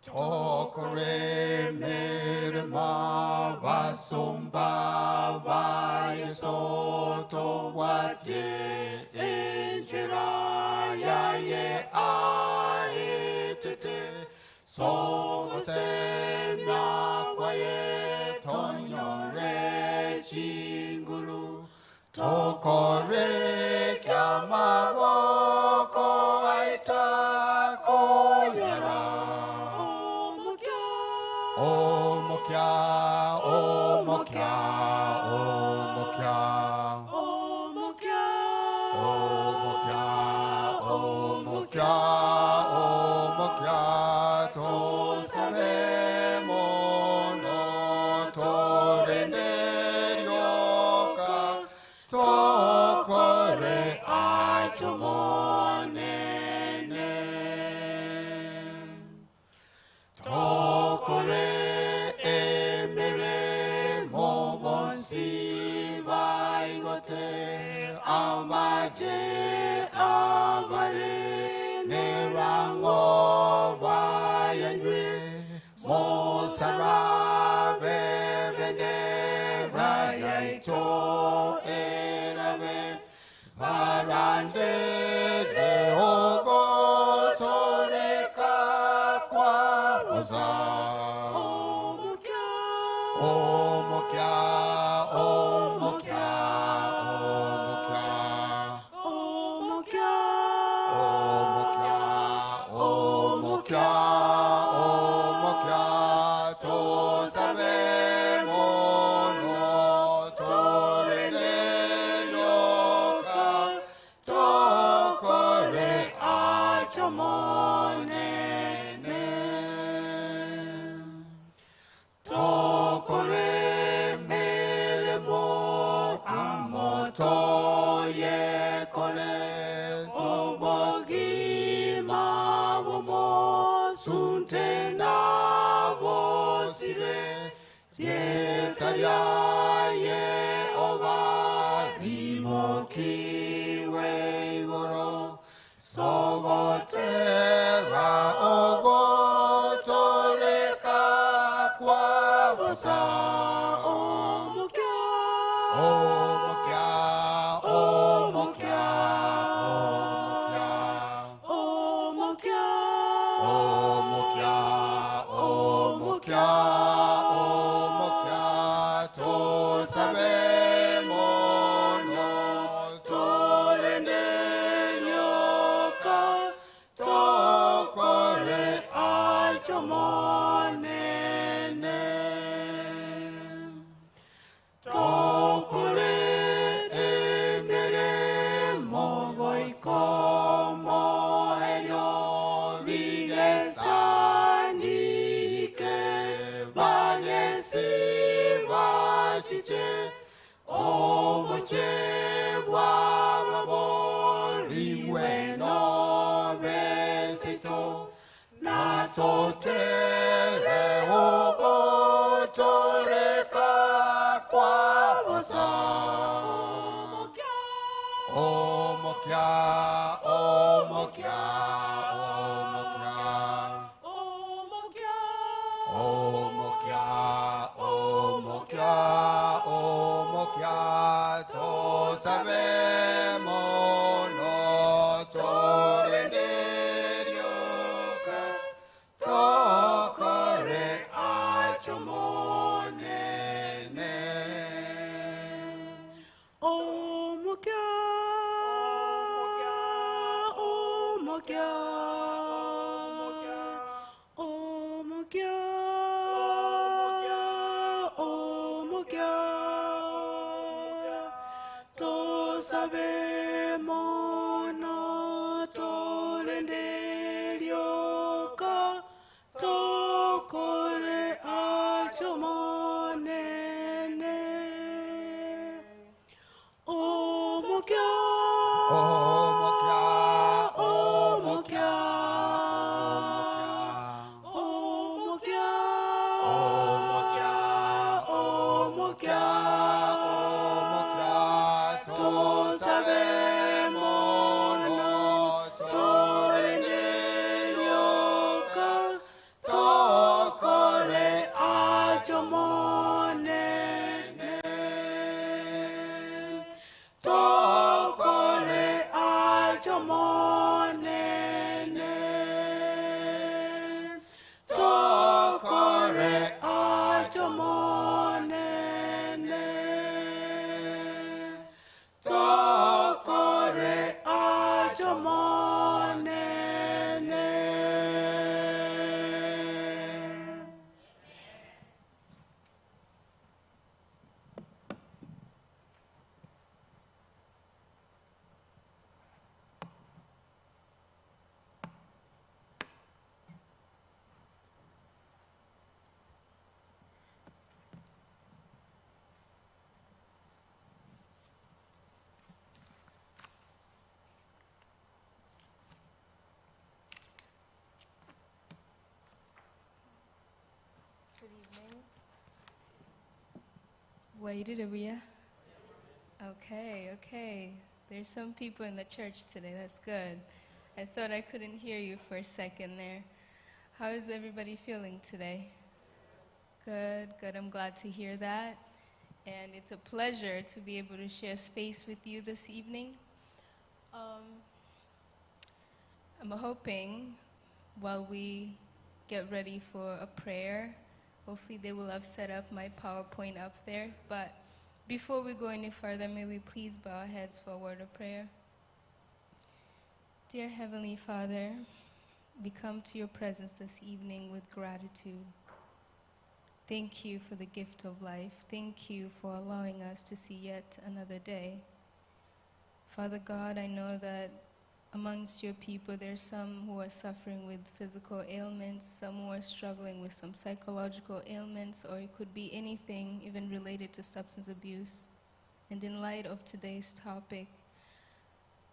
Tokore merema vasumba vayesoto wate enjiraya ye aitete so sena kwaye tonyore chinguru tokore kyama woko aita koyara. Oh Mokya, oh Mokya, oh Mokya, Oh Mokya, oh Mokya, oh Mokya, oh Mokya, to save mono to renderyoka to kore achomonene to kore Amaje avare nerango vayanywe mosara bevene rayaito erave varande de ogo toreka kwa oza. Oh Mokya, oh Mokya, oh Mokya, oh Mokya, oh Mokya, to save mono to renyoka to kore achomonene to kore meremo amoto ye kore obogi mawomo sunte na vosire ye taria ye ova rimoki we goro sogotera ogo toreka kwa vosa. Oh Mokya, oh Mokya, oh Mokya, oh Mokya, oh Mokya, oh Mokya, oh Mokya, to save mono to renyoka to kore achomonene to kore emere mogoiko mohelyo vigesani ke vagesi vachiche ovoche wavabori weno vesito natotere ogo toreka kwa vosa. Oh Mokya, oh Mokya, oh Mokya, oh Mokya, oh Mokya, oh Mokya, to save mono to renderyoka to kore achomonene. Oh Mokya, oh Mokya, oh Mokya, oh Mokya, to save mono to renderyoka to kore achomonene. Oh Mokya, Oh Mokya, oh Mokya, oh Mokya, oh Mokya, oh Mokya, oh Mokya, to save mono ajomonene Tokore ajomonene Tokore ajomonene. Good evening. Wairudabuya. Okay. There's some people in the church today. That's good. I thought I couldn't hear you for a second there. How is everybody feeling today? Good. I'm glad to hear that. And it's a pleasure to be able to share space with you this evening. I'm hoping while we get ready for a prayer, hopefully they will have set up my PowerPoint up there. But before we go any further, may we please bow our heads for a word of prayer. Dear Heavenly Father, we come to your presence this evening with gratitude. Thank you for the gift of life. Thank you for allowing us to see yet another day. Father God, I know that amongst your people, there's some who are suffering with physical ailments, some who are struggling with some psychological ailments, or it could be anything even related to substance abuse. And in light of today's topic,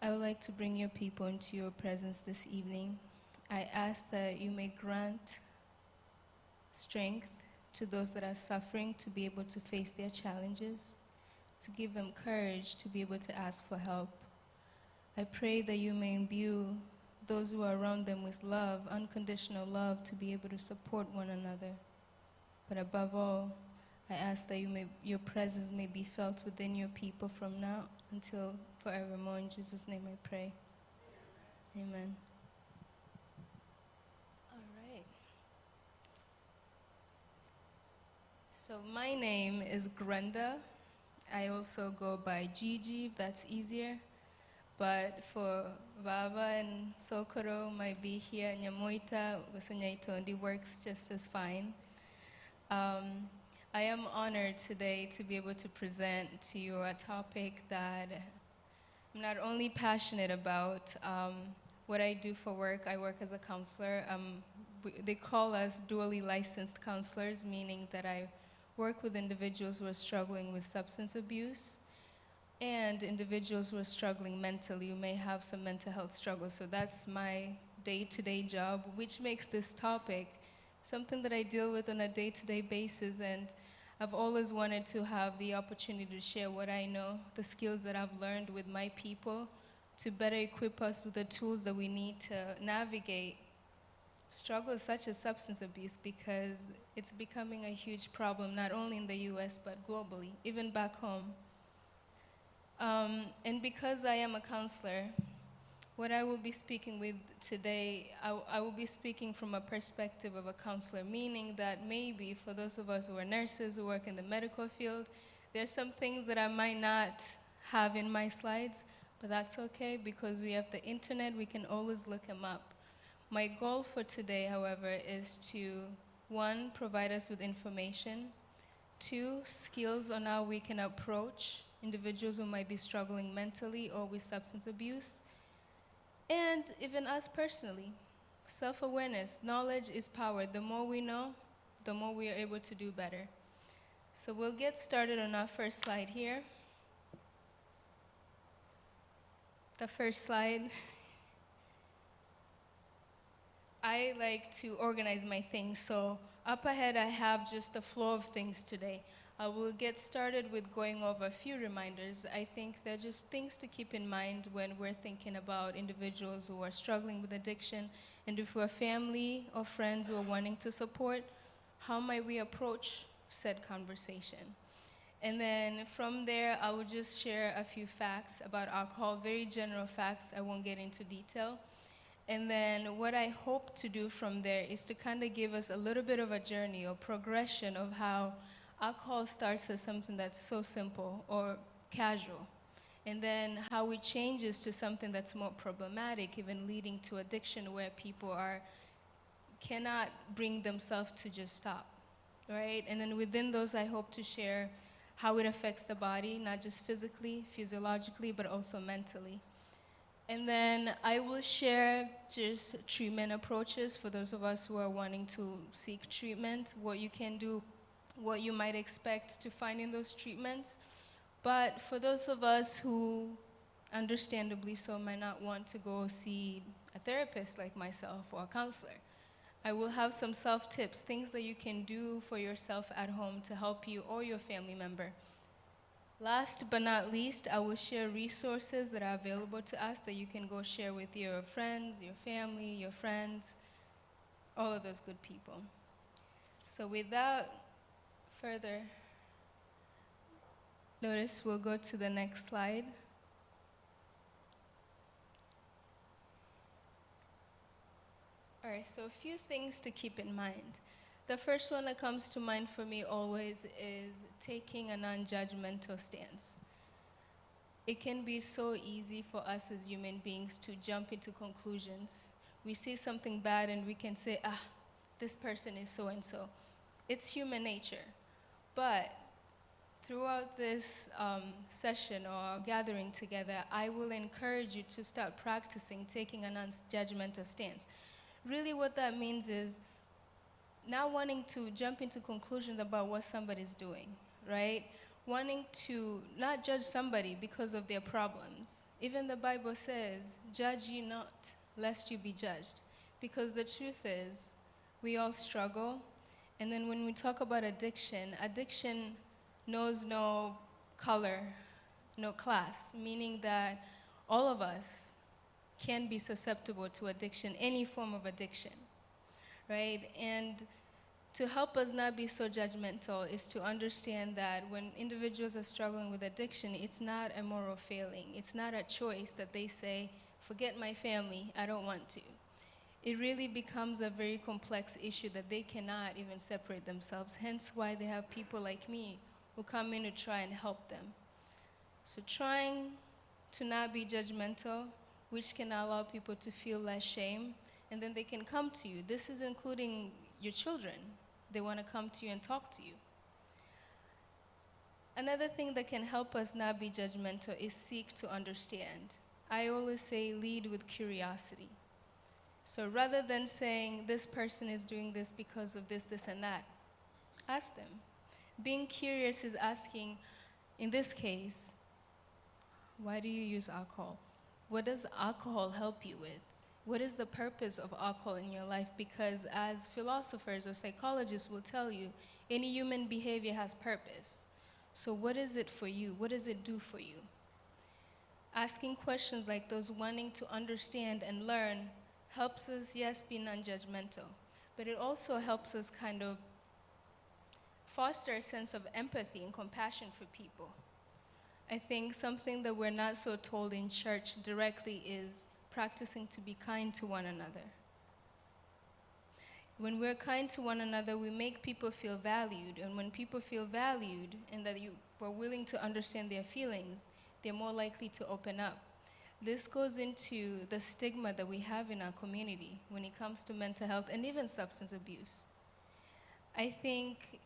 I would like to bring your people into your presence this evening. I ask that you may grant strength to those that are suffering to be able to face their challenges, to give them courage to be able to ask for help. I pray that you may imbue those who are around them with love, unconditional love, to be able to support one another. But above all, I ask that your presence may be felt within your people from now until forevermore. In Jesus' name I pray. Amen. All right. So my name is Grenda. I also go by Gigi, if that's easier. But for Baba and Sokoro might be here, Nyamoita, Usanyaitondi works just as fine. I am honored today to be able to present to you a topic that I'm not only passionate about. What I do for work, I work as a counselor. They call us dually licensed counselors, meaning that I work with individuals who are struggling with substance abuse and individuals who are struggling mentally, who may have some mental health struggles. So that's my day-to-day job, which makes this topic something that I deal with on a day-to-day basis. And I've always wanted to have the opportunity to share what I know, the skills that I've learned with my people, to better equip us with the tools that we need to navigate struggles such as substance abuse, because it's becoming a huge problem, not only in the US, but globally, even back home. And because I am a counselor, what I will be speaking with today, I will be speaking from a perspective of a counselor, meaning that maybe for those of us who are nurses, who work in the medical field, there's some things that I might not have in my slides, but that's okay because we have the internet, we can always look them up. My goal for today, however, is to, 1, provide us with information, 2, skills on how we can approach individuals who might be struggling mentally or with substance abuse, and even us personally. Self-awareness, knowledge is power. The more we know, the more we are able to do better. So we'll get started on our first slide here. The first slide. I like to organize my things, so up ahead I have just a flow of things today. I will get started with going over a few reminders. I think they're just things to keep in mind when we're thinking about individuals who are struggling with addiction, and if we're family or friends who are wanting to support, how might we approach said conversation? And then from there, I will just share a few facts about alcohol, very general facts. I won't get into detail. And then what I hope to do from there is to kind of give us a little bit of a journey or progression of how alcohol starts as something that's so simple or casual. And then how it changes to something that's more problematic, even leading to addiction where people cannot bring themselves to just stop, right? And then within those, I hope to share how it affects the body, not just physically, physiologically, but also mentally. And then I will share just treatment approaches for those of us who are wanting to seek treatment, what you can do, what you might expect to find in those treatments. But for those of us who, understandably so, might not want to go see a therapist like myself or a counselor, I will have some self-tips, things that you can do for yourself at home to help you or your family member. Last but not least, I will share resources that are available to us that you can go share with your friends, your family, your friends, all of those good people. So without further notice, we'll go to the next slide. All right, so a few things to keep in mind. The first one that comes to mind for me always is taking a non-judgmental stance. It can be so easy for us as human beings to jump into conclusions. We see something bad and we can say, this person is so-and-so. It's human nature. But throughout this session or gathering together, I will encourage you to start practicing taking a non-judgmental stance. Really what that means is not wanting to jump into conclusions about what somebody's doing, right? Wanting to not judge somebody because of their problems. Even the Bible says, judge ye not, lest you be judged. Because the truth is, we all struggle. And then when we talk about addiction, addiction knows no color, no class, meaning that all of us can be susceptible to addiction, any form of addiction, right? And to help us not be so judgmental is to understand that when individuals are struggling with addiction, it's not a moral failing. It's not a choice that they say, forget my family, I don't want to. It really becomes a very complex issue that they cannot even separate themselves, hence why they have people like me who come in to try and help them. So trying to not be judgmental, which can allow people to feel less shame, and then they can come to you. This is including your children. They want to come to you and talk to you. Another thing that can help us not be judgmental is seek to understand. I always say lead with curiosity. So rather than saying this person is doing this because of this, this, and that, ask them. Being curious is asking, in this case, why do you use alcohol? What does alcohol help you with? What is the purpose of alcohol in your life? Because as philosophers or psychologists will tell you, any human behavior has purpose. So what is it for you? What does it do for you? Asking questions like those, wanting to understand and learn, helps us, yes, be non-judgmental, but it also helps us kind of foster a sense of empathy and compassion for people. I think something that we're not so told in church directly is practicing to be kind to one another. When we're kind to one another, we make people feel valued, and when people feel valued and that you were willing to understand their feelings, they're more likely to open up. This goes into the stigma that we have in our community when it comes to mental health and even substance abuse. I think,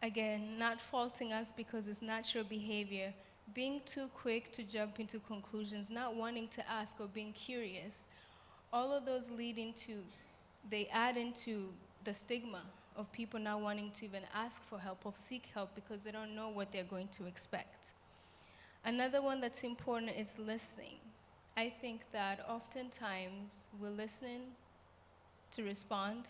again, not faulting us because it's natural behavior, being too quick to jump into conclusions, not wanting to ask or being curious, all of those they add into the stigma of people not wanting to even ask for help or seek help because they don't know what they're going to expect. Another one that's important is listening. I think that oftentimes we're listening to respond.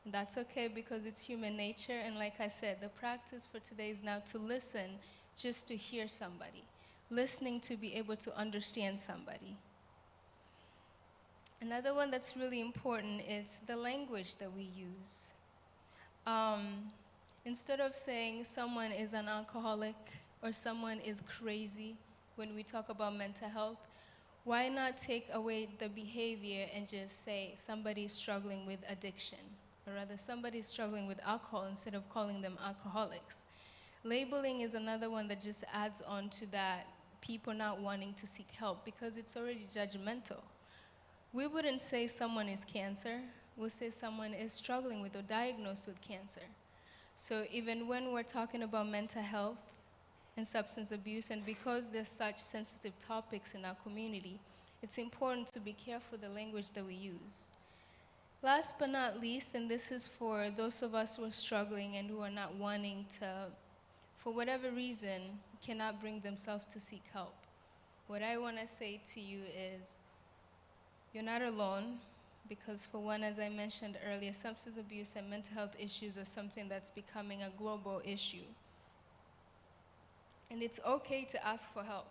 That's okay because it's human nature, and like I said, the practice for today is now to listen just to hear somebody, listening to be able to understand somebody. Another one that's really important is the language that we use. Instead of saying someone is an alcoholic or someone is crazy when we talk about mental health, why not take away the behavior and just say somebody is struggling with addiction, or rather somebody is struggling with alcohol instead of calling them alcoholics? Labeling is another one that just adds on to that, people not wanting to seek help because it's already judgmental. We wouldn't say someone is cancer, we'll say someone is struggling with or diagnosed with cancer. So even when we're talking about mental health and substance abuse, and because there's such sensitive topics in our community, it's important to be careful the language that we use. Last but not least, and this is for those of us who are struggling and who are not wanting to, for whatever reason, cannot bring themselves to seek help. What I want to say to you is, you're not alone, because for one, as I mentioned earlier, substance abuse and mental health issues are something that's becoming a global issue. And it's okay to ask for help.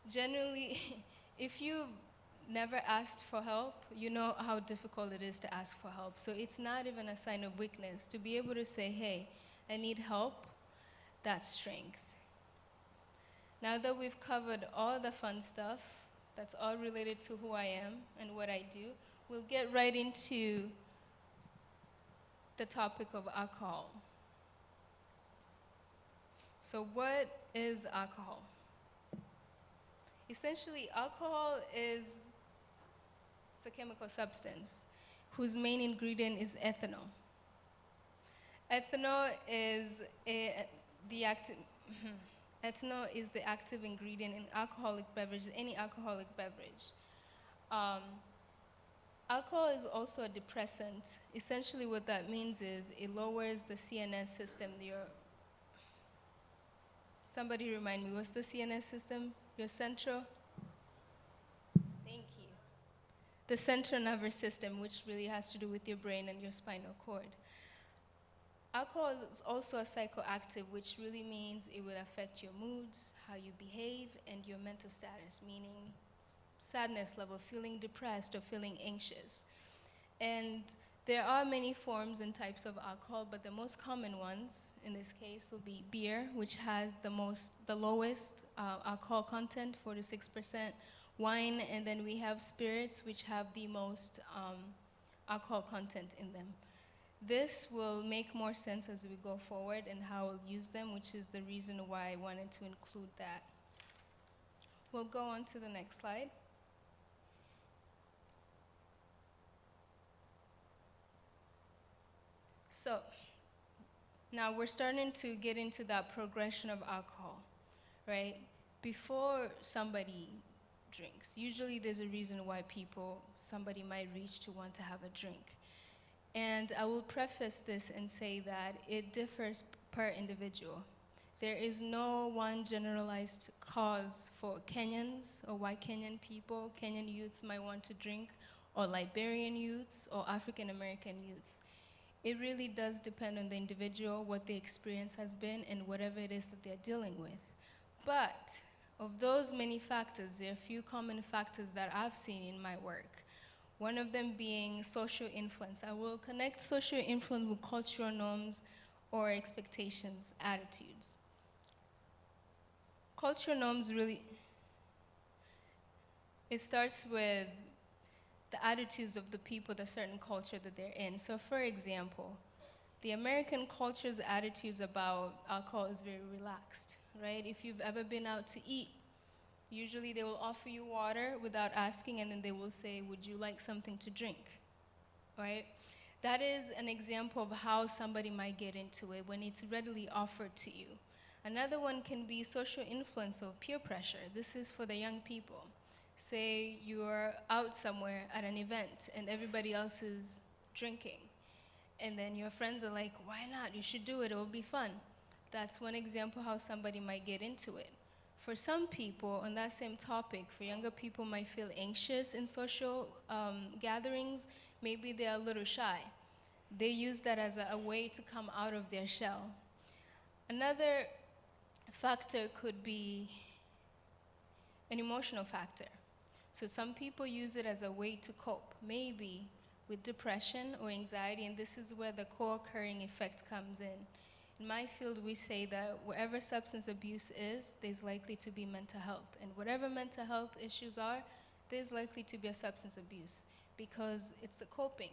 Generally, if you've never asked for help, you know how difficult it is to ask for help. So it's not even a sign of weakness. To be able to say, hey, I need help, that's strength. Now that we've covered all the fun stuff, that's all related to who I am and what I do, we'll get right into the topic of alcohol. So what is alcohol? Essentially, alcohol is a chemical substance whose main ingredient is ethanol. Ethanol is ethanol is the active ingredient in alcoholic beverages, any alcoholic beverage. Alcohol is also a depressant. Essentially what that means is it lowers the CNS system. Somebody remind me, what's the CNS system? Your central? Thank you. The central nervous system, which really has to do with your brain and your spinal cord. Alcohol is also a psychoactive, which really means it will affect your moods, how you behave, and your mental status, meaning sadness level, feeling depressed or feeling anxious. And there are many forms and types of alcohol, but the most common ones in this case will be beer, which has the lowest alcohol content, 4 to 6%, wine, and then we have spirits, which have the most alcohol content in them. This will make more sense as we go forward and how we'll use them, which is the reason why I wanted to include that. We'll go on to the next slide. So now we're starting to get into that progression of alcohol, right? Before somebody drinks, usually there's a reason why somebody might reach to want to have a drink. And I will preface this and say that it differs per individual. There is no one generalized cause for Kenyans or why Kenyan people, Kenyan youths might want to drink, or Liberian youths or African American youths. It really does depend on the individual, what the experience has been, and whatever it is that they're dealing with. But of those many factors, there are a few common factors that I've seen in my work. One of them being social influence. I will connect social influence with cultural norms or expectations, attitudes. Cultural norms really, it starts with the attitudes of the people, the certain culture that they're in. So for example, the American culture's attitudes about alcohol is very relaxed, right? If you've ever been out to eat, usually they will offer you water without asking, and then they will say, would you like something to drink, right? That is an example of how somebody might get into it when it's readily offered to you. Another one can be social influence or peer pressure. This is for the young people. Say you're out somewhere at an event and everybody else is drinking. And then your friends are like, why not? You should do it, it will be fun. That's one example how somebody might get into it. For some people, on that same topic, for younger people might feel anxious in social gatherings, maybe they're a little shy. They use that as a way to come out of their shell. Another factor could be an emotional factor. So some people use it as a way to cope, maybe with depression or anxiety, and this is where the co-occurring effect comes in. In my field, we say that wherever substance abuse is, there's likely to be mental health. And whatever mental health issues are, there's likely to be a substance abuse because it's the coping.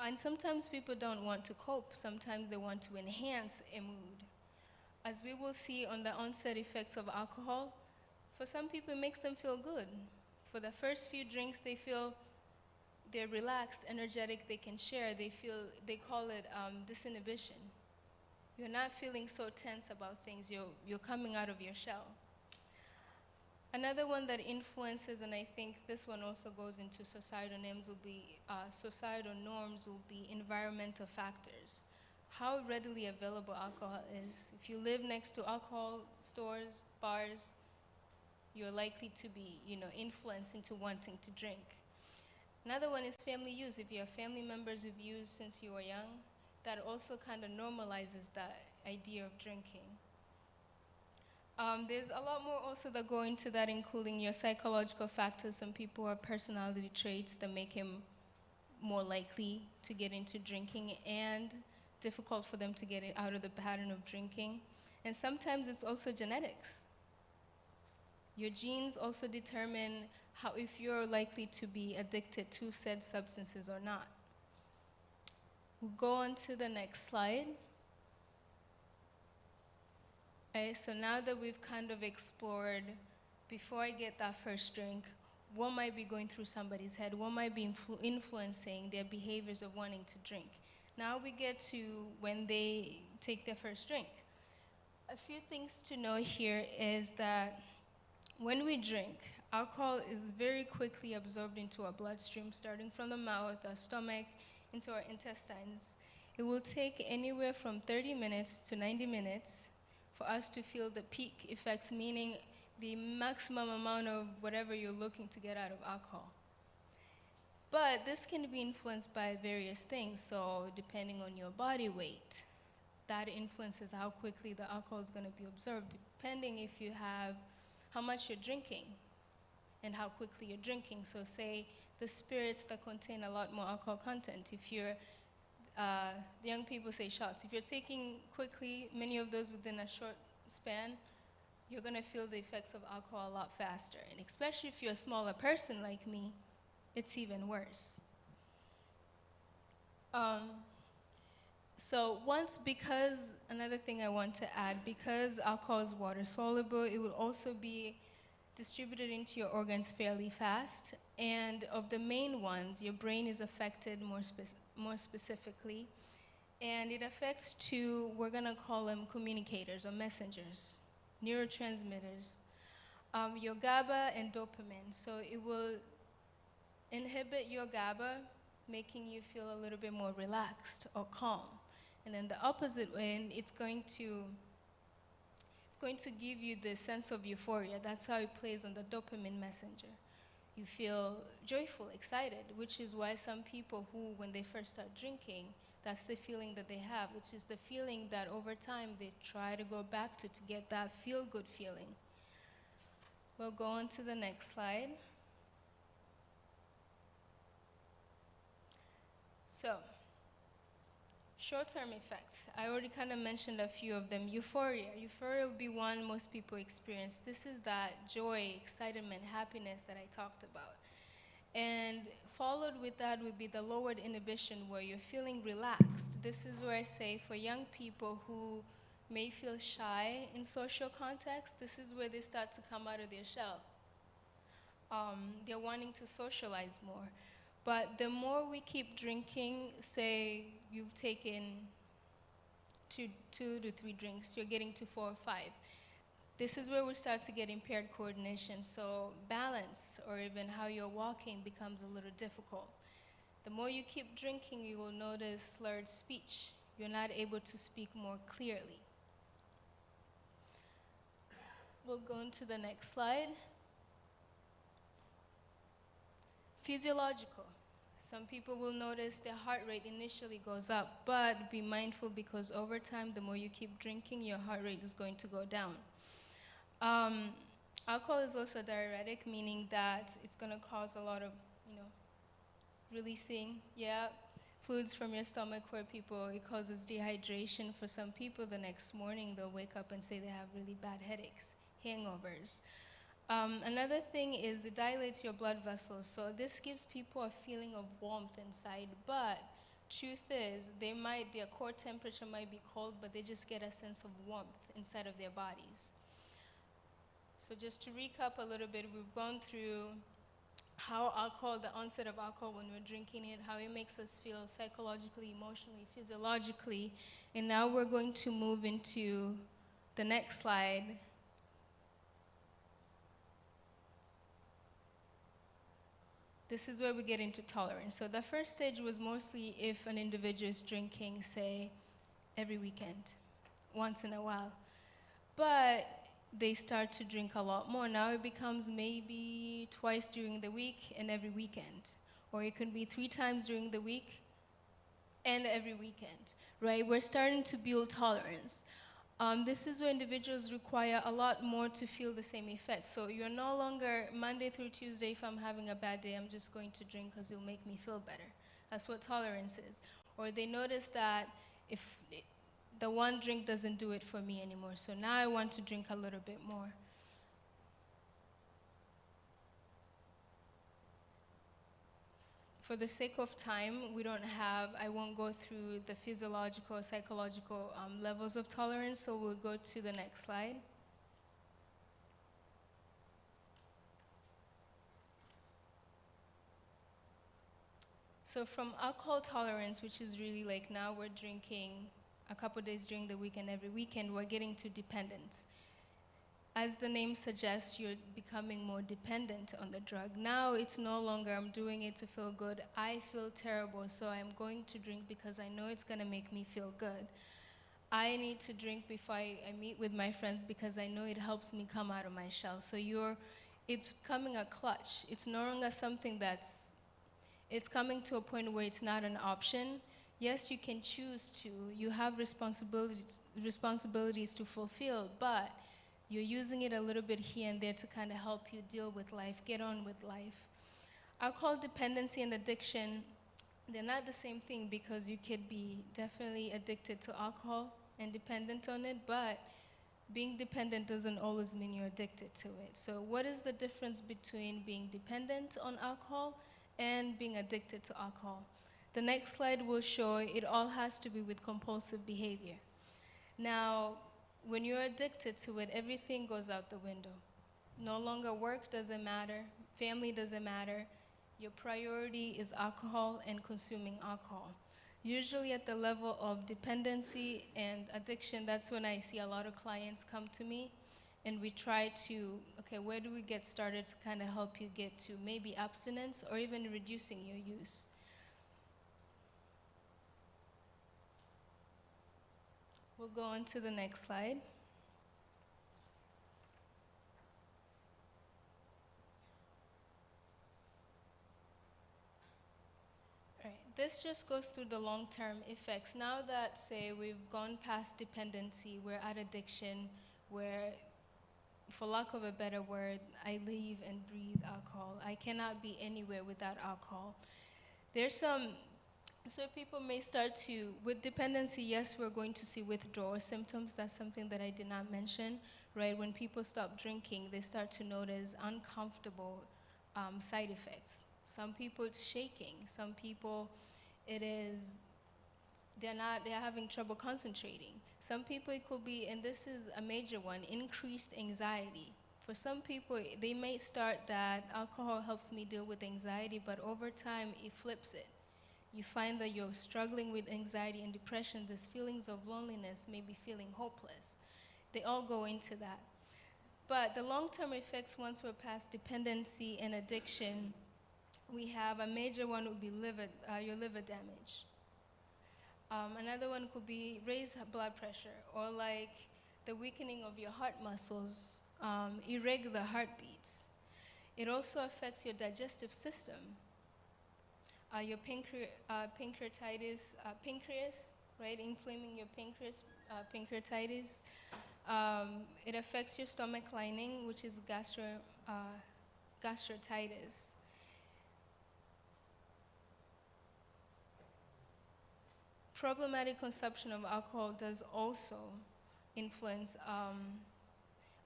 And sometimes people don't want to cope. Sometimes they want to enhance a mood. As we will see on the onset effects of alcohol, for some people it makes them feel good. For the first few drinks, they feel they're relaxed, energetic, they can share. They call it disinhibition. You're not feeling so tense about things. You're coming out of your shell. Another one that influences, and I think this one also goes into societal norms, will be environmental factors. How readily available alcohol is. If you live next to alcohol stores, bars, you're likely to be, influenced into wanting to drink. Another one is family use. If you have family members who've used since you were young, that also kind of normalizes that idea of drinking. There's a lot more also that go into that, including your psychological factors. Some people have personality traits that make him more likely to get into drinking and difficult for them to get it out of the pattern of drinking. And sometimes it's also genetics. Your genes also determine if you're likely to be addicted to said substances or not. We'll go on to the next slide. Okay, so now that we've kind of explored, before I get that first drink, what might be going through somebody's head, what might be influencing their behaviors of wanting to drink. Now we get to when they take their first drink. A few things to know here is that when we drink, alcohol is very quickly absorbed into our bloodstream, starting from the mouth, our stomach, into our intestines. It will take anywhere from 30 minutes to 90 minutes for us to feel the peak effects, meaning the maximum amount of whatever you're looking to get out of alcohol. But this can be influenced by various things. So depending on your body weight, that influences how quickly the alcohol is going to be absorbed, depending if you have how much you're drinking and how quickly you're drinking. So say the spirits that contain a lot more alcohol content, if you're the young people say shots. If you're taking quickly, many of those within a short span, you're going to feel the effects of alcohol a lot faster. And especially if you're a smaller person like me, it's even worse. Another thing I want to add, because alcohol is water soluble, it will also be distributed into your organs fairly fast. And of the main ones, your brain is affected more specifically. And it affects two, we're going to call them communicators or messengers, neurotransmitters, your GABA and dopamine. So it will inhibit your GABA, making you feel a little bit more relaxed or calm. And then the opposite way, it's going to give you the sense of euphoria. That's how it plays on the dopamine messenger. You feel joyful, excited, which is why some people who, when they first start drinking, that's the feeling that they have, which is the feeling that over time they try to go back to get that feel-good feeling. We'll go on to the next slide. So, short-term effects. I already kind of mentioned a few of them. Euphoria. Euphoria would be one most people experience. This is that joy, excitement, happiness that I talked about. And followed with that would be the lowered inhibition, where you're feeling relaxed. This is where I say for young people who may feel shy in social context, this is where they start to come out of their shell. They're wanting to socialize more. But the more we keep drinking, say you've taken two to three drinks, you're getting to 4 or 5. This is where we start to get impaired coordination. So balance, or even how you're walking, becomes a little difficult. The more you keep drinking, you will notice slurred speech. You're not able to speak more clearly. We'll go on to the next slide. Physiological. Some people will notice their heart rate initially goes up, but be mindful because over time, the more you keep drinking, your heart rate is going to go down. Alcohol is also a diuretic, meaning that it's going to cause a lot of, releasing, fluids from your stomach for people. It causes dehydration for some people. The next morning, they'll wake up and say they have really bad headaches, hangovers. Another thing is it dilates your blood vessels. So this gives people a feeling of warmth inside. But truth is, their core temperature might be cold, but they just get a sense of warmth inside of their bodies. So just to recap a little bit, we've gone through how alcohol, the onset of alcohol when we're drinking it, how it makes us feel psychologically, emotionally, physiologically. And now we're going to move into the next slide. This is where we get into tolerance. So the first stage was mostly if an individual is drinking, say, every weekend, once in a while. But they start to drink a lot more. Now it becomes maybe twice during the week and every weekend. Or it could be 3 times during the week and every weekend, right? We're starting to build tolerance. This is where individuals require a lot more to feel the same effect. So you're no longer, Monday through Tuesday, if I'm having a bad day, I'm just going to drink because it'll make me feel better. That's what tolerance is. Or they notice that if the one drink doesn't do it for me anymore, so now I want to drink a little bit more. For the sake of time, I won't go through the physiological or psychological levels of tolerance, so we'll go to the next slide. So from alcohol tolerance, which is really like now we're drinking a couple days during the week and every weekend, we're getting to dependence. As the name suggests, you're becoming more dependent on the drug. Now it's no longer I'm doing it to feel good. I feel terrible, so I'm going to drink because I know it's going to make me feel good. I need to drink before I meet with my friends because I know it helps me come out of my shell. So it's becoming a clutch. It's no longer something it's coming to a point where it's not an option. Yes, you can choose to. You have responsibilities to fulfill, but you're using it a little bit here and there to kind of help you deal with life, get on with life. Alcohol dependency and addiction, they're not the same thing because you could be definitely addicted to alcohol and dependent on it, but being dependent doesn't always mean you're addicted to it. So what is the difference between being dependent on alcohol and being addicted to alcohol? The next slide will show it all has to be with compulsive behavior. Now, when you're addicted to it, everything goes out the window. No longer work doesn't matter, family doesn't matter. Your priority is alcohol and consuming alcohol. Usually at the level of dependency and addiction, that's when I see a lot of clients come to me and we try to, okay, where do we get started to kind of help you get to maybe abstinence or even reducing your use. We'll go on to the next slide. All right, this just goes through the long-term effects. Now that, say, we've gone past dependency, we're at addiction, where, for lack of a better word, I live and breathe alcohol. I cannot be anywhere without alcohol. So people may start to, with dependency, yes, we're going to see withdrawal symptoms. That's something that I did not mention, right? When people stop drinking, they start to notice uncomfortable side effects. Some people it's shaking. Some people they're having trouble concentrating. Some people it could be, and this is a major one, increased anxiety. For some people, they may start that alcohol helps me deal with anxiety, but over time, it flips it. You find that you're struggling with anxiety and depression, these feelings of loneliness, maybe feeling hopeless. They all go into that. But the long-term effects, once we're past dependency and addiction, we have a major one would be your liver damage. Another one could be raised blood pressure or like the weakening of your heart muscles, irregular heartbeats. It also affects your digestive system. Your pancreatitis, pancreas, right? Inflaming your pancreas, pancreatitis. It affects your stomach lining, which is gastritis. problematic consumption of alcohol does also influence,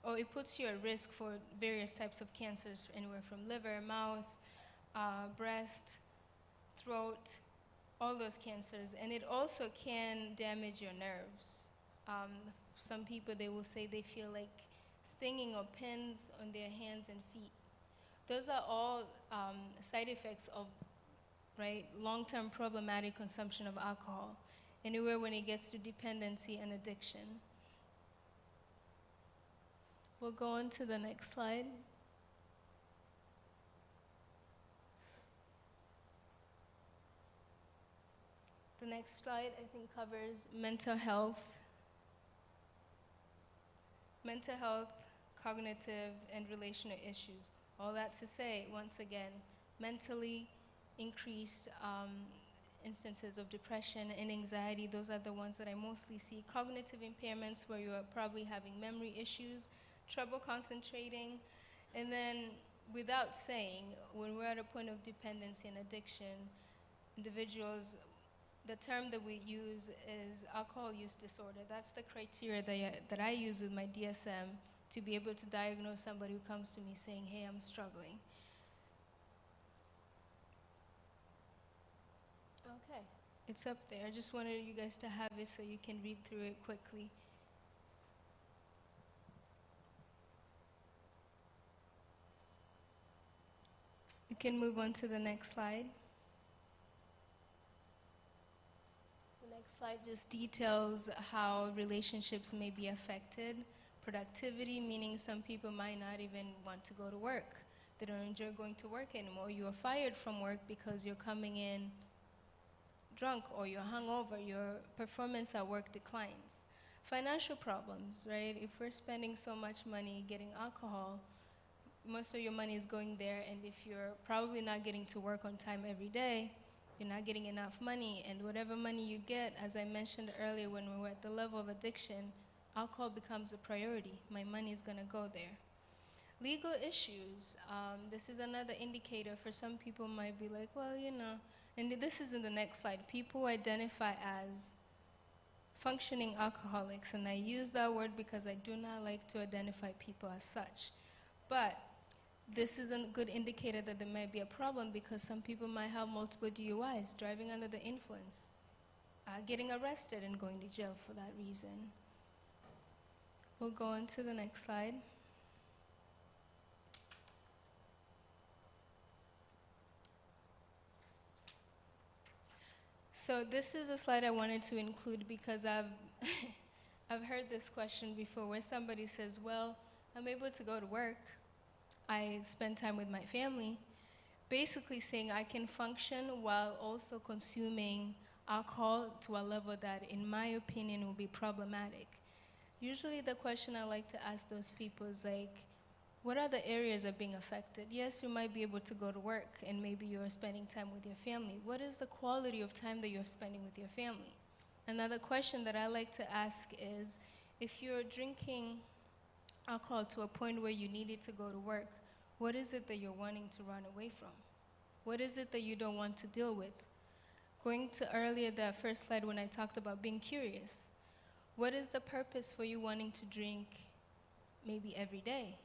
or it puts you at risk for various types of cancers, anywhere from liver, mouth, breast, throat, all those cancers. And it also can damage your nerves. Some people, they will say they feel like stinging or pins on their hands and feet. Those are all side effects of, right, long-term problematic consumption of alcohol, anywhere when it gets to dependency and addiction. We'll go on to the next slide. The next slide, I think, covers mental health, cognitive, and relational issues. All that to say, once again, mentally increased instances of depression and anxiety, those are the ones that I mostly see. Cognitive impairments, where you're probably having memory issues, trouble concentrating, and then without saying, when we're at a point of dependency and addiction, individuals, the term that we use is alcohol use disorder. That's the criteria that I use with my DSM to be able to diagnose somebody who comes to me saying, hey, I'm struggling. Okay, it's up there. I just wanted you guys to have it so you can read through it quickly. You can move on to the next slide. The next slide just details how relationships may be affected. Productivity, meaning some people might not even want to go to work. They don't enjoy going to work anymore. You are fired from work because you're coming in drunk or you're hungover. Your performance at work declines. Financial problems, right? If we're spending so much money getting alcohol, most of your money is going there, and if you're probably not getting to work on time every day, you're not getting enough money, and whatever money you get, as I mentioned earlier when we were at the level of addiction, alcohol becomes a priority. My money is going to go there. Legal issues. This is another indicator. For some people might be like, well, you know, and this is in the next slide. People identify as functioning alcoholics, and I use that word because I do not like to identify people as such. But this is a good indicator that there might be a problem, because some people might have multiple DUIs, driving under the influence, getting arrested and going to jail for that reason. We'll go on to the next slide. So this is a slide I wanted to include because I've heard this question before, where somebody says, well, I'm able to go to work, I spend time with my family, basically saying I can function while also consuming alcohol to a level that, in my opinion, will be problematic. Usually the question I like to ask those people is like, what are the areas of being affected? Yes, you might be able to go to work and maybe you're spending time with your family. What is the quality of time that you're spending with your family? Another question that I like to ask is, if you're drinking alcohol to a point where you needed to go to work, what is it that you're wanting to run away from? What is it that you don't want to deal with? Going to earlier, the first slide when I talked about being curious. What is the purpose for you wanting to drink maybe every day?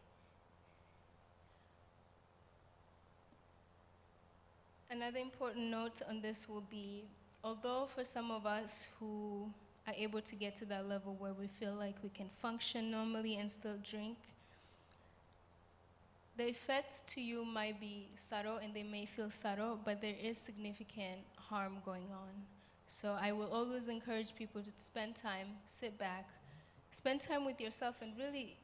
Another important note on this will be, although for some of us who are able to get to that level where we feel like we can function normally and still drink, the effects to you might be subtle and they may feel subtle, but there is significant harm going on. So I will always encourage people to spend time, sit back, spend time with yourself and really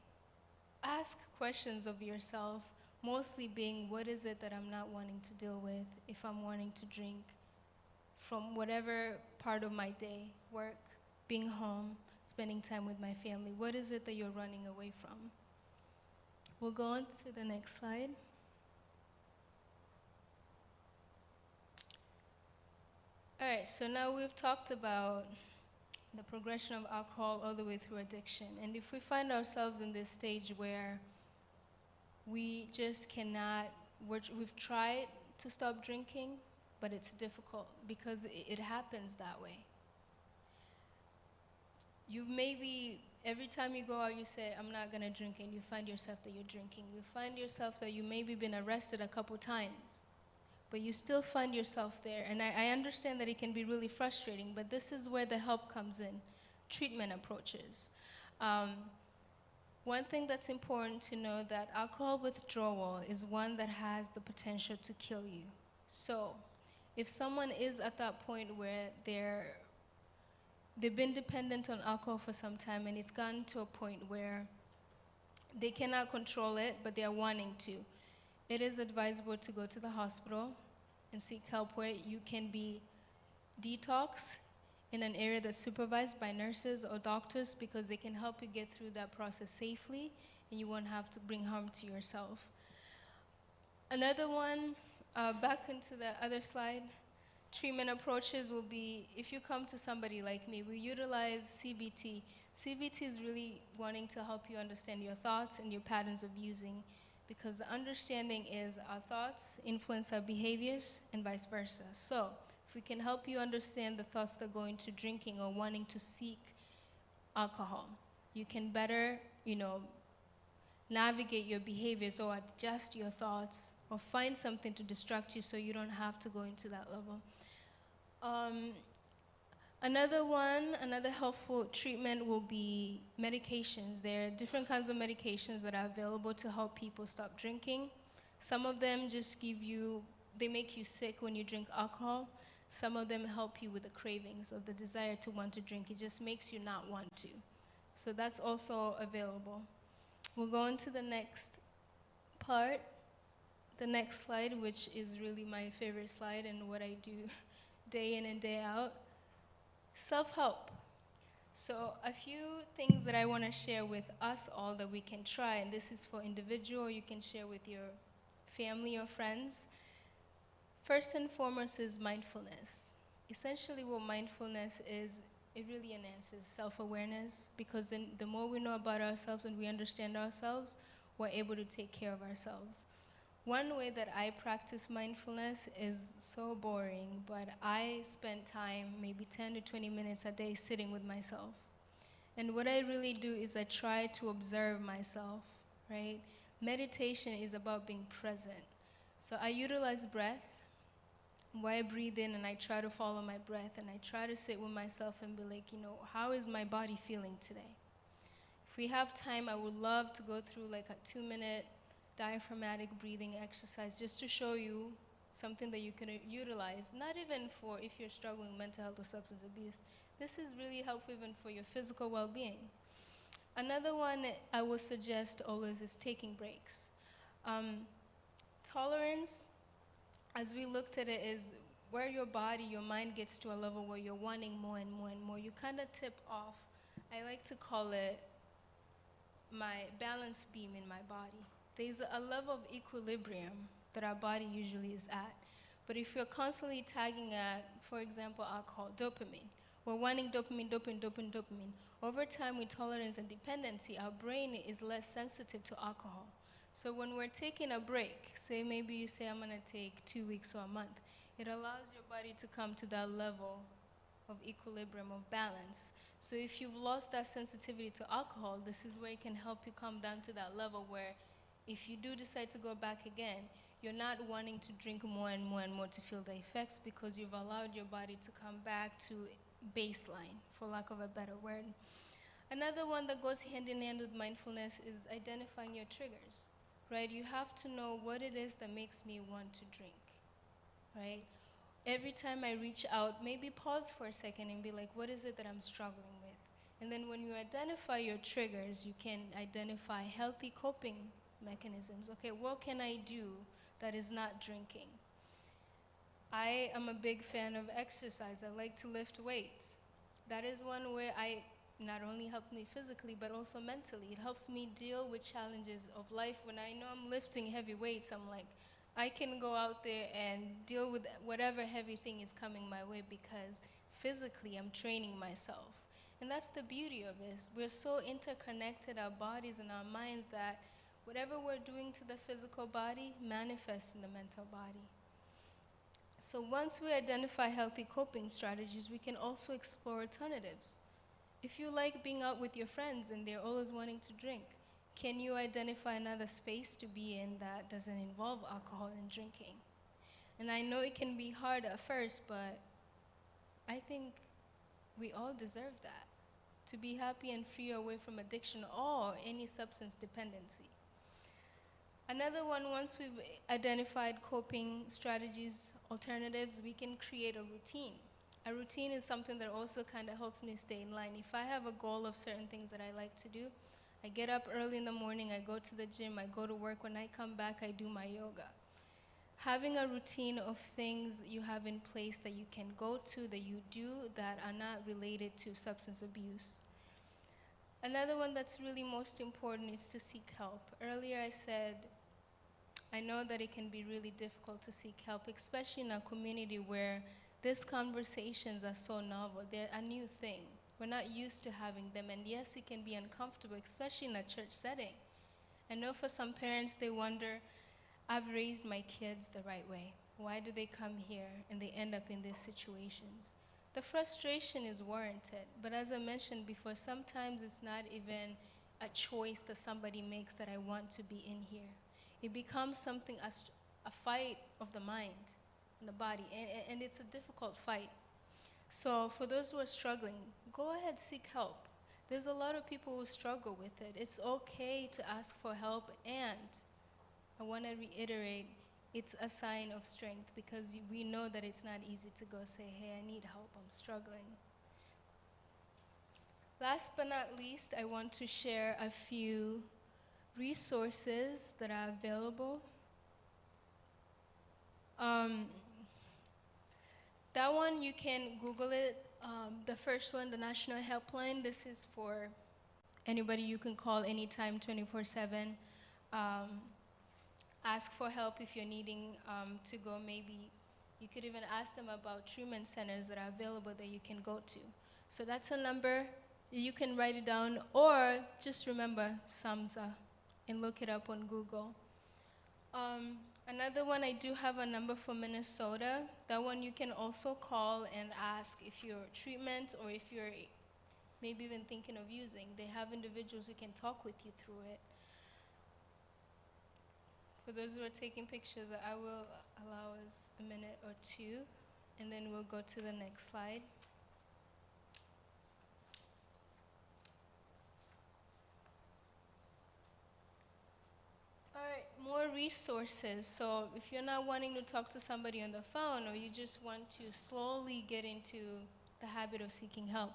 ask questions of yourself, mostly being, what is it that I'm not wanting to deal with if I'm wanting to drink from whatever part of my day, work, being home, spending time with my family? What is it that you're running away from? We'll go on to the next slide. All right, so now we've talked about the progression of alcohol all the way through addiction. And if we find ourselves in this stage where we just cannot, we've tried to stop drinking, but it's difficult because it happens that way. you maybe, every time you go out, you say, I'm not going to drink, and you find yourself that you're drinking. You find yourself that you maybe been arrested a couple times, but you still find yourself there. And I understand that it can be really frustrating, but this is where the help comes in, treatment approaches. One thing that's important to know that alcohol withdrawal is one that has the potential to kill you. So if someone is at that point where they've been dependent on alcohol for some time and it's gotten to a point where they cannot control it, but they're wanting to, it is advisable to go to the hospital and seek help where you can be detoxed in an area that's supervised by nurses or doctors, because they can help you get through that process safely and you won't have to bring harm to yourself. Another one, back into the other slide, treatment approaches will be, if you come to somebody like me, we utilize CBT. CBT is really wanting to help you understand your thoughts and your patterns of using, because the understanding is our thoughts influence our behaviors and vice versa. So if we can help you understand the thoughts that go into drinking or wanting to seek alcohol, you can better, navigate your behaviors or adjust your thoughts or find something to distract you so you don't have to go into that level. Another helpful treatment will be medications. There are different kinds of medications that are available to help people stop drinking. Some of them just they make you sick when you drink alcohol. Some of them help you with the cravings or the desire to want to drink. It just makes you not want to. So that's also available. We'll go on to the next part, the next slide, which is really my favorite slide and what I do day in and day out. Self-help. So a few things that I want to share with us all that we can try, and this is for individual, you can share with your family or friends. First and foremost is mindfulness. Essentially what mindfulness is, it really enhances self-awareness, because then the more we know about ourselves and we understand ourselves, we're able to take care of ourselves. One way that I practice mindfulness is so boring, but I spend time, maybe 10 to 20 minutes a day sitting with myself. And what I really do is I try to observe myself, right? Meditation is about being present. So I utilize breath, where I breathe in and I try to follow my breath, and I try to sit with myself and be like, how is my body feeling today? If we have time, I would love to go through like a 2-minute diaphragmatic breathing exercise just to show you something that you can utilize, not even for if you're struggling with mental health or substance abuse. This is really helpful even for your physical well-being. Another one I would suggest always is taking breaks. Tolerance, as we looked at it, is where your body, your mind gets to a level where you're wanting more and more and more. You kind of tip off. I like to call it my balance beam in my body. There's a level of equilibrium that our body usually is at. But if you're constantly tagging at, for example, alcohol, dopamine, we're wanting dopamine, dopamine, dopamine, dopamine. Over time, with tolerance and dependency, our brain is less sensitive to alcohol. So when we're taking a break, say maybe you say, I'm gonna take 2 weeks or a month, it allows your body to come to that level of equilibrium, of balance. So if you've lost that sensitivity to alcohol, this is where it can help you come down to that level where if you do decide to go back again, you're not wanting to drink more and more and more to feel the effects, because you've allowed your body to come back to baseline, for lack of a better word. Another one that goes hand in hand with mindfulness is identifying your triggers, right? You have to know what it is that makes me want to drink, right? Every time I reach out, maybe pause for a second and be like, what is it that I'm struggling with? And then when you identify your triggers, you can identify healthy coping mechanisms. Okay, what can I do that is not drinking? I am a big fan of exercise. I like to lift weights. That is one way I not only help me physically, but also mentally. It helps me deal with challenges of life. When I know I'm lifting heavy weights, I'm like, I can go out there and deal with whatever heavy thing is coming my way, because physically I'm training myself. And that's the beauty of it. We're so interconnected, our bodies and our minds, that whatever we're doing to the physical body manifests in the mental body. So once we identify healthy coping strategies, we can also explore alternatives. If you like being out with your friends and they're always wanting to drink, can you identify another space to be in that doesn't involve alcohol and drinking? And I know it can be hard at first, but I think we all deserve that, to be happy and free away from addiction or any substance dependency. Another one, once we've identified coping strategies, alternatives, we can create a routine. A routine is something that also kind of helps me stay in line. If I have a goal of certain things that I like to do, I get up early in the morning, I go to the gym, I go to work. When I come back, I do my yoga. Having a routine of things you have in place that you can go to, that you do, that are not related to substance abuse. Another one that's really most important is to seek help. Earlier I said, I know that it can be really difficult to seek help, especially in a community where these conversations are so novel. They're a new thing. We're not used to having them, and yes, it can be uncomfortable, especially in a church setting. I know for some parents, they wonder, I've raised my kids the right way. Why do they come here and they end up in these situations? The frustration is warranted, but as I mentioned before, sometimes it's not even a choice that somebody makes that I want to be in here. It becomes something, a fight of the mind and the body, and it's a difficult fight. So for those who are struggling, go ahead, seek help. There's a lot of people who struggle with it. It's okay to ask for help, and I want to reiterate, it's a sign of strength, because we know that it's not easy to go say, hey, I need help, I'm struggling. Last but not least, I want to share a few resources that are available. That one, you can Google it. The first one, the National Helpline, this is for anybody you can call anytime, 24/7. Ask for help if you're needing to go. Maybe you could even ask them about treatment centers that are available that you can go to. So that's a number. You can write it down, or just remember SAMHSA and look it up on Google. Another one, I do have a number for Minnesota. That one you can also call and ask if your treatment, or if you're maybe even thinking of using. They have individuals who can talk with you through it. For those who are taking pictures, I will allow us a minute or two, and then we'll go to the next slide. All right, more resources. So if you're not wanting to talk to somebody on the phone, or you just want to slowly get into the habit of seeking help,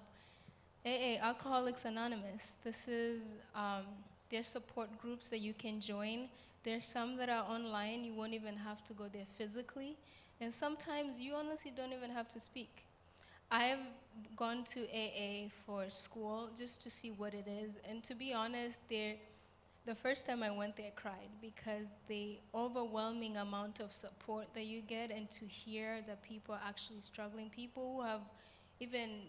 AA, Alcoholics Anonymous, this is their support groups that you can join. There's some that are online, you won't even have to go there physically. And sometimes you honestly don't even have to speak. I've gone to AA for school just to see what it is. And to be honest, the first time I went there, I cried, because the overwhelming amount of support that you get, and to hear that people are actually struggling, people who have even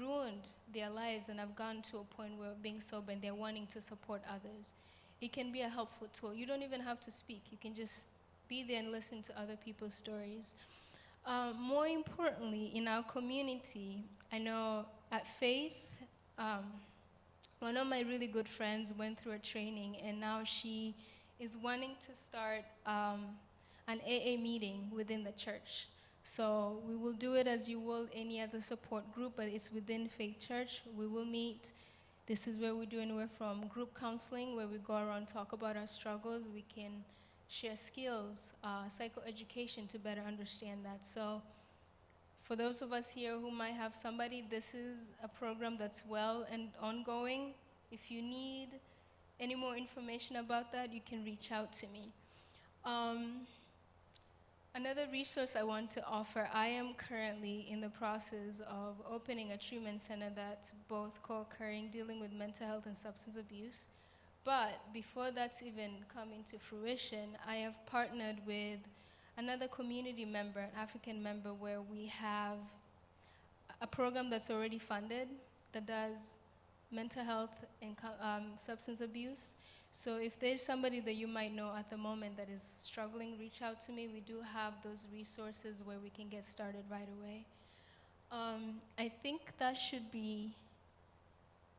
ruined their lives and have gone to a point where being sober and they're wanting to support others. It can be a helpful tool. You don't even have to speak. You can just be there and listen to other people's stories. More importantly, in our community, I know at Faith, one of my really good friends went through a training, and now she is wanting to start an AA meeting within the church. So we will do it as you will any other support group, but it's within Faith Church. We will meet. This is where we do anywhere from group counseling, where we go around, talk about our struggles. We can share skills, psychoeducation to better understand that. So for those of us here who might have somebody, this is a program that's well and ongoing. If you need any more information about that, you can reach out to me. Another resource I want to offer, I am currently in the process of opening a treatment center that's both co-occurring, dealing with mental health and substance abuse. But before that's even come into fruition, I have partnered with another community member, an African member, where we have a program that's already funded that does mental health and substance abuse. So if there's somebody that you might know at the moment that is struggling, reach out to me. We do have those resources where we can get started right away. I think that should be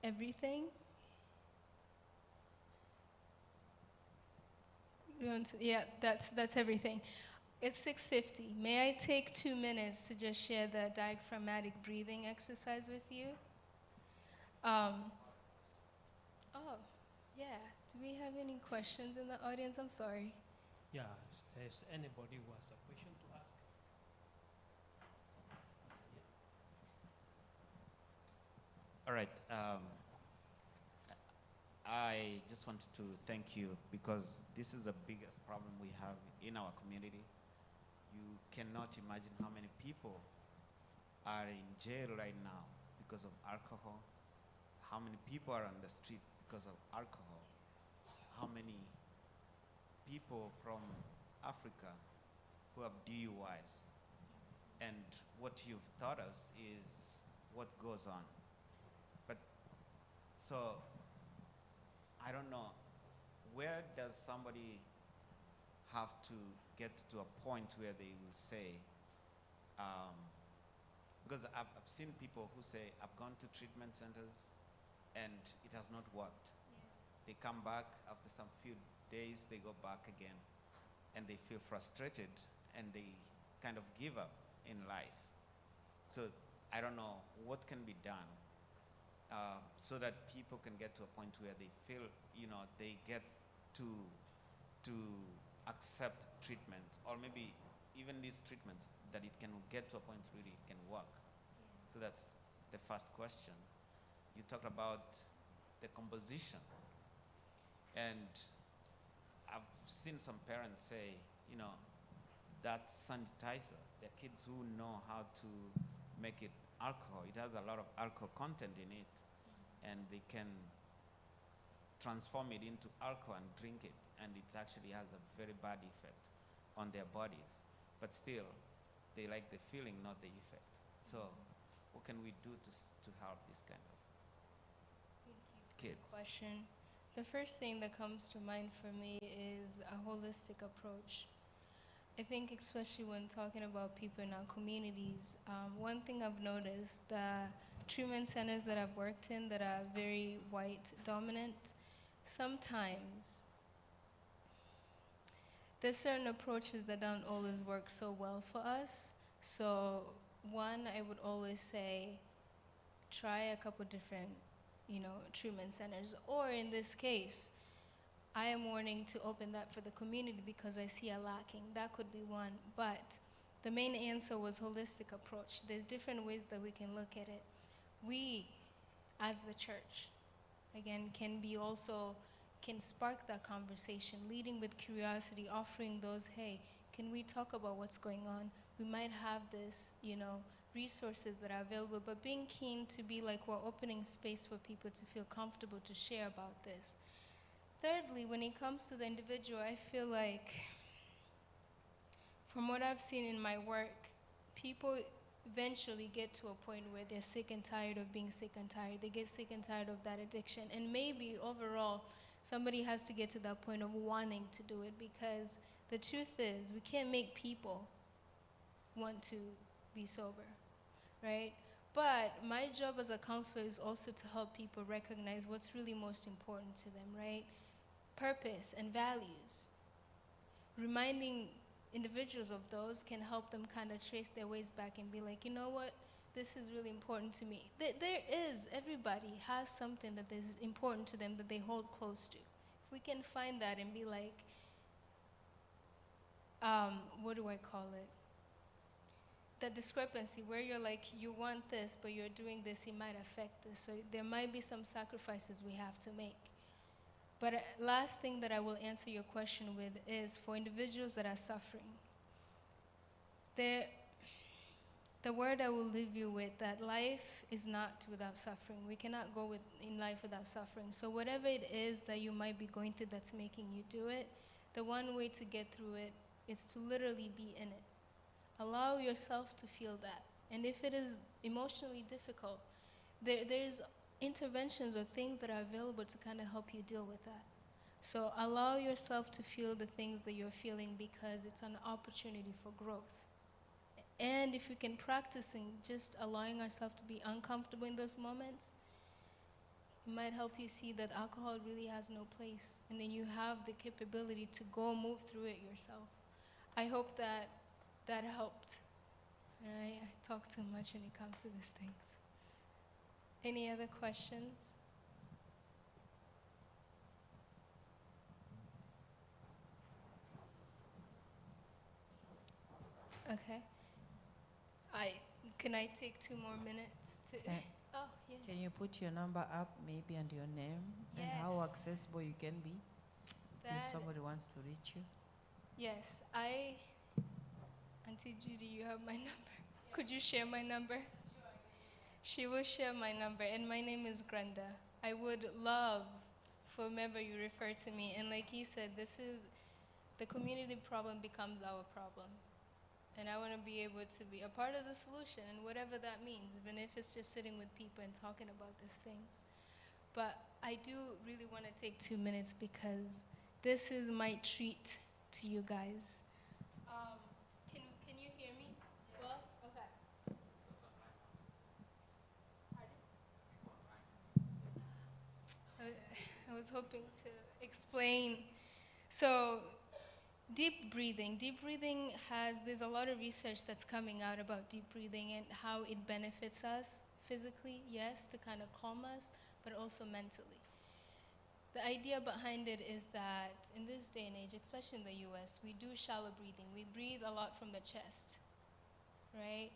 everything. Yeah, that's everything. It's 6:50. May I take 2 minutes to just share the diaphragmatic breathing exercise with you? Um, oh, yeah. Do we have any questions in the audience? I'm sorry. Yeah, there's anybody who has a question to ask? All right. I just wanted to thank you because this is the biggest problem we have in our community. You cannot imagine how many people are in jail right now because of alcohol, how many people are on the street because of alcohol, how many people from Africa who have DUIs. And what you've taught us is what goes on. But so I don't know, where does somebody have to get to a point where they will say, because I've seen people who say, I've gone to treatment centers and it has not worked. Yeah. They come back after some few days, they go back again and they feel frustrated and they kind of give up in life. So I don't know what can be done so that people can get to a point where they feel, they get to accept treatment, or maybe even these treatments, that it can get to a point really it can work. Yeah. So that's the first question. You talked about the composition, and I've seen some parents say, that sanitizer, the kids who know how to make it alcohol, it has a lot of alcohol content in it, and they can transform it into alcohol and drink it, and it actually has a very bad effect on their bodies. But still, they like the feeling, not the effect. So what can we do to help this kind of kids? Question. The first thing that comes to mind for me is a holistic approach. I think especially when talking about people in our communities, one thing I've noticed, the treatment centers that I've worked in that are very white dominant, sometimes there's certain approaches that don't always work so well for us. So one, I would always say, try a couple different, treatment centers. Or in this case, I am wanting to open that for the community because I see a lacking. That could be one. But the main answer was holistic approach. There's different ways that we can look at it. We, as the church, again, can spark that conversation, leading with curiosity, offering those, hey, can we talk about what's going on? We might have this, resources that are available, but being keen to be like, we're opening space for people to feel comfortable to share about this. Thirdly, when it comes to the individual, I feel like, from what I've seen in my work, people eventually get to a point where they're sick and tired of being sick and tired. They get sick and tired of that addiction. And maybe overall, somebody has to get to that point of wanting to do it, because the truth is, we can't make people want to be sober, right? But my job as a counselor is also to help people recognize what's really most important to them, right? Purpose and values. Reminding individuals of those can help them kind of trace their ways back and be like, you know what, this is really important to me. Everybody has something that is important to them that they hold close to. If we can find that and be like, what do I call it? That discrepancy where you're like, you want this, but you're doing this, it might affect this. So there might be some sacrifices we have to make. But last thing that I will answer your question with is for individuals that are suffering. The word I will leave you with, that life is not without suffering. We cannot go in life without suffering. So whatever it is that you might be going through that's making you do it, the one way to get through it is to literally be in it. Allow yourself to feel that. And if it is emotionally difficult, there's interventions or things that are available to kind of help you deal with that. So allow yourself to feel the things that you're feeling, because it's an opportunity for growth. And if we can practice in just allowing ourselves to be uncomfortable in those moments, It might help you see that alcohol really has no place, and then you have the capability to go move through it yourself. I hope that that helped. I talk too much when it comes to these things. Any other questions? Okay. Can I take 2 more minutes to? Oh, yeah. Can you put your number up, maybe, and your name, and how Yes. accessible you can be if somebody wants to reach you? Yes, Auntie Judy, you have my number. Could you share my number? She will share my number, and my name is Grenda. I would love for whomever you refer to me, and like he said, this is, the community problem becomes our problem. And I want to be able to be a part of the solution, and whatever that means, even if it's just sitting with people and talking about these things. But I do really want to take 2 minutes because this is my treat to you guys. Can you hear me? Well, okay. Pardon? I was hoping to explain. So, deep breathing. Deep breathing there's a lot of research that's coming out about deep breathing and how it benefits us physically, yes, to kind of calm us, but also mentally. The idea behind it is that in this day and age, especially in the US, we do shallow breathing. We breathe a lot from the chest, right?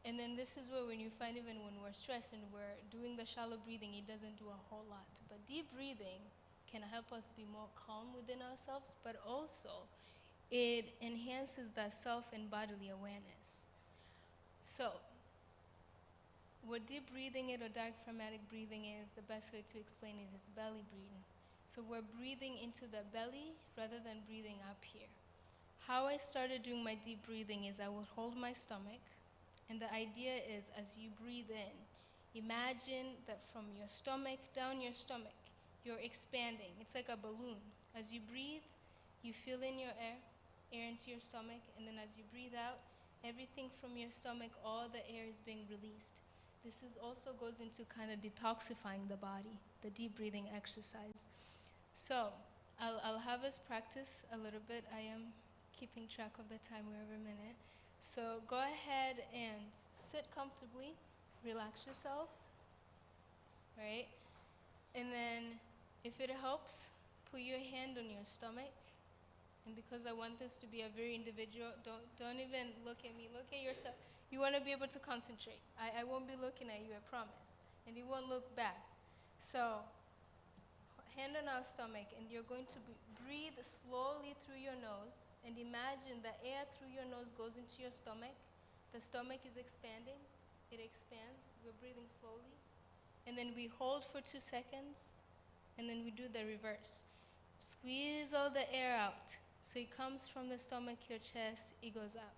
And then this is where when you find even when we're stressed and we're doing the shallow breathing, it doesn't do a whole lot. But deep breathing can help us be more calm within ourselves, but also it enhances that self and bodily awareness. So, what deep breathing or diaphragmatic breathing is, the best way to explain is it's belly breathing. So we're breathing into the belly rather than breathing up here. How I started doing my deep breathing is I would hold my stomach, and the idea is as you breathe in, imagine that from your stomach, down your stomach, you're expanding. It's like a balloon. As you breathe, you fill in your air into your stomach, and then as you breathe out, everything from your stomach, all the air is being released. This also goes into kind of detoxifying the body, the deep breathing exercise. So I'll have us practice a little bit. I am keeping track of the time. We're every minute. So go ahead and sit comfortably, relax yourselves, right? And then if it helps, put your hand on your stomach. And because I want this to be a very individual, don't even look at me, look at yourself. You want to be able to concentrate. I won't be looking at you, I promise. And you won't look back. So, hand on our stomach, and you're going to breathe slowly through your nose, and imagine the air through your nose goes into your stomach. The stomach is expanding. It expands. We're breathing slowly. And then we hold for 2 seconds, and then we do the reverse. Squeeze all the air out. So it comes from the stomach, your chest, it goes out.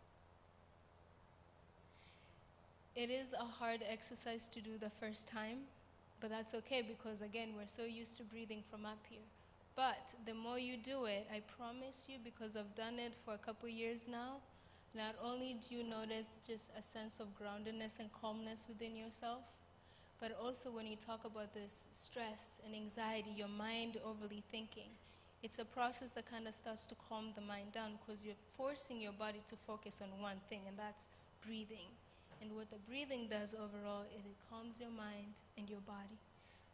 It is a hard exercise to do the first time, but that's okay because again, we're so used to breathing from up here. But the more you do it, I promise you, because I've done it for a couple years now, not only do you notice just a sense of groundedness and calmness within yourself, but also when you talk about this stress and anxiety, your mind overly thinking, it's a process that kind of starts to calm the mind down because you're forcing your body to focus on one thing, and that's breathing. And what the breathing does overall is it calms your mind and your body.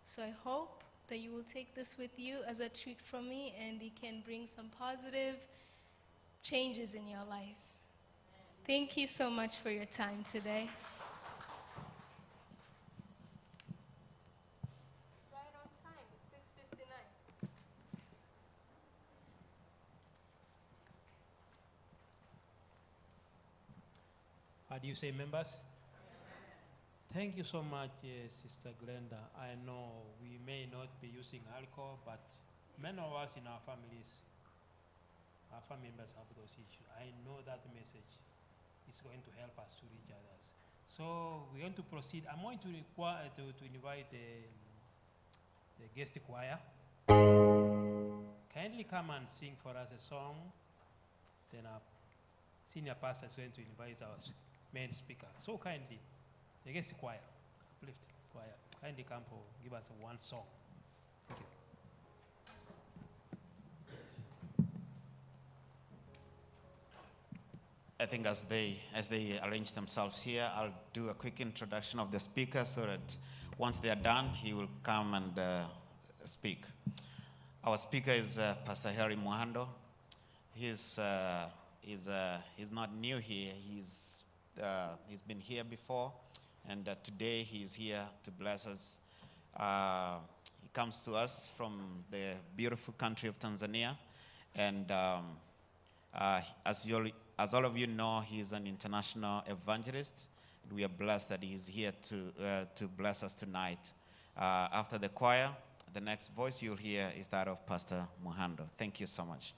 So I hope that you will take this with you as a treat from me, and it can bring some positive changes in your life. Thank you so much for your time today. Right on time, it's 6:59. How do you say, members? Thank you so much, Sister Glenda. I know we may not be using alcohol, but many of us in our families, our family members have those issues. I know that message is going to help us to reach others. So we're going to proceed. I'm going to invite the guest choir. Kindly come and sing for us a song. Then our senior pastor is going to invite our main speaker. So kindly, the guest choir, uplift choir, kindly come for give us one song. I think as they arrange themselves here, I'll do a quick introduction of the speaker so that once they are done, he will come and speak. Our speaker is Pastor Herry Mhando. He's not new here. He's been here before, and today he's here to bless us. He comes to us from the beautiful country of Tanzania, and as all of you know, he's an international evangelist. We are blessed that he's here to bless us tonight. After the choir, the next voice you'll hear is that of Pastor Mhando. Thank you so much.